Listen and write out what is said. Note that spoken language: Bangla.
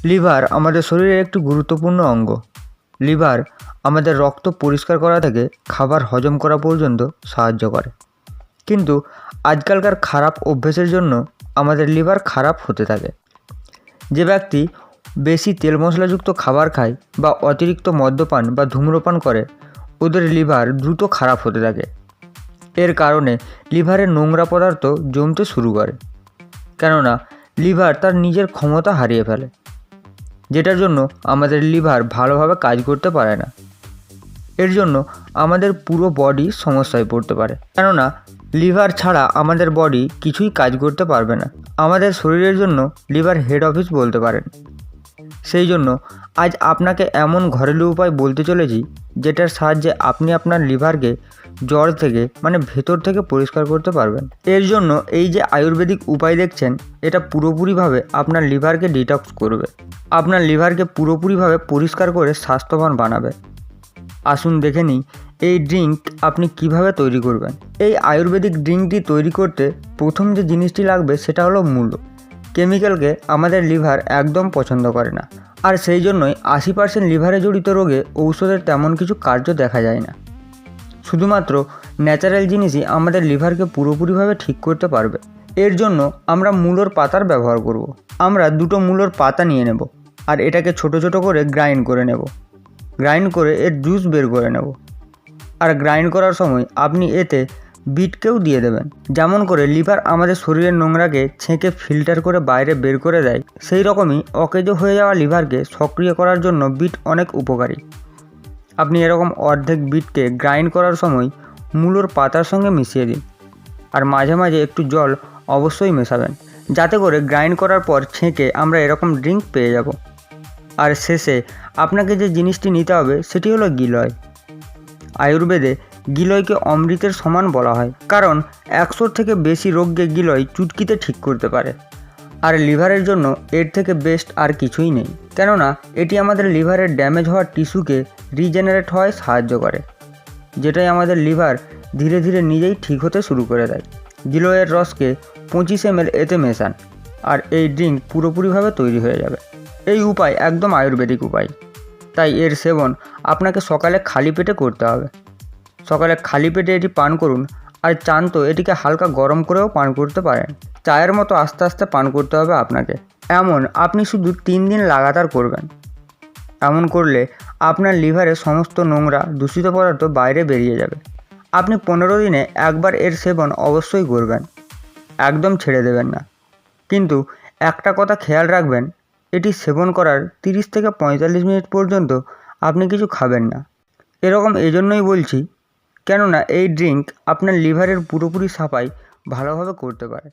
লিভার আমাদের শরীরের একটি গুরুত্বপূর্ণ অঙ্গ। লিভার আমাদের রক্ত পরিষ্কার করা থেকে খাবার হজম করা পর্যন্ত সাহায্য করে। কিন্তু আজকালকার খারাপ অভ্যেসের জন্য আমাদের লিভার খারাপ হতে থাকে। যে ব্যক্তি বেশি তেল মশলাযুক্ত খাবার খায় বা অতিরিক্ত মদ্যপান বা ধূম্রপান করে, ওদের লিভার দ্রুত খারাপ হতে থাকে। এর কারণে লিভারে নোংরা পদার্থ জমতে শুরু করে, কেননা লিভার তার নিজের ক্ষমতা হারিয়ে ফেলে, যেটার জন্য আমাদের লিভার ভালোভাবে কাজ করতে পারে না। এর জন্য আমাদের পুরো বডি সমস্যায় পড়তে পারে, কেননা লিভার ছাড়া আমাদের বডি কিছুই কাজ করতে পারবে না। আমাদের শরীরের জন্য লিভার হেড অফিস বলতে পারেন। সেই জন্য আজ আপনাকে এমন ঘরেলু উপায় বলতে চলেছি, যেটার সাহায্যে আপনি আপনার লিভারকে জড় থেকে ভেতর থেকে পরিষ্কার করতে পারবেন। এর জন্য এই যে আয়ুর্বেদিক উপায় দেখছেন, এটা পুরোপুরিভাবে আপনার লিভারকে ডিটক্স করবে, আপনার লিভারকে পুরোপুরিভাবে পরিষ্কার করে স্বাস্থ্যবান বানাবে। আসুন দেখে নিই এই ড্রিঙ্ক আপনি কিভাবে তৈরি করবেন। এই আয়ুর্বেদিক ড্রিঙ্কটি তৈরি করতে প্রথম যে জিনিসটি লাগবে সেটা হলো মূলো। কেমিক্যালকে আমাদের লিভার একদম পছন্দ করে না, আর সেই জন্যই 80% লিভারে জড়িত রোগে ঔষধের তেমন কিছু কার্য দেখা যায় না। শুধুমাত্র ন্যাচারাল জিনিসই আমাদের লিভারকে পুরোপুরিভাবে ঠিক করতে পারবে। এর জন্য আমরা মূলোর পাতার ব্যবহার করব। আমরা 2টো মূলোর পাতা নিয়ে নেব, আর এটাকে ছোট ছোট করে গ্রাইন্ড করে নেব। গ্রাইন্ড করে এর জুস বের করে নেব। আর গ্রাইন্ড করার সময় আপনি এতে বিটকেও দিয়ে দেবেন। যেমন করে লিভার আমাদের শরীরের নোংরাকে ছেঁকে ফিল্টার করে বাইরে বের করে দেয়, সেই রকমই অকেজো হয়ে যাওয়া লিভারকে সক্রিয় করার জন্য বিট অনেক উপকারী। আপনি এরকম অর্ধেক বিটকে গ্রাইন্ড করার সময় মূলোর পাতার সঙ্গে মিশিয়ে দিন, আর মাঝে মাঝে একটু জল অবশ্যই মেশাবেন, যাতে করে গ্রাইন্ড করার পর ছেঁকে আমরা এরকম ড্রিঙ্ক পেয়ে যাব। আর শেষে আপনাকে যে জিনিসটি নিতে হবে সেটি হলো গিলয়। আয়ুর্বেদে গিলয়কে অমৃতের সমান বলা হয়, কারণ 100 থেকে বেশি রোগকে গিলয় চুটকিতে ঠিক করতে পারে। আর লিভারের জন্য এর থেকে বেস্ট আর কিছুই নেই, কেননা এটি আমাদের লিভারের ড্যামেজ হওয়া টিস্যুকে রিজেনারেট হওয়ায় সাহায্য করে, যেটাই আমাদের লিভার ধীরে ধীরে নিজেই ঠিক হতে শুরু করে দেয়। গিলয়ের রসকে 25 ml এতে মেশান, আর এই ড্রিঙ্ক পুরোপুরিভাবে তৈরি হয়ে যাবে। এই উপায় একদম আয়ুর্বেদিক উপায়, তাই এর সেবন আপনাকে সকালে খালি পেটে করতে হবে। সকালে খালি পেটে এটি পান করুন, আর চান তো এটিকে হালকা গরম করেও পান করতে পারেন। চায়ের মতো আস্তে আস্তে পান করতে হবে আপনাকে। এমন আপনি শুধু 3 দিন লাগাতার করবেন। এমন করলে আপনার লিভারে সমস্ত নোংরা দূষিত পদার্থ বাইরে বেরিয়ে যাবে। আপনি 15 দিনে একবার এর সেবন অবশ্যই করবেন, একদম ছেড়ে দেবেন না। কিন্তু একটা কথা খেয়াল রাখবেন, এটি সেবন করার 30 থেকে 45 মিনিট পর্যন্ত আপনি কিছু খাবেন না। এরকম এজন্যই বলছি, কেননা এই ড্রিঙ্ক আপনার লিভারের পুরোপুরি সাফাই ভালোভাবে করতে পারে।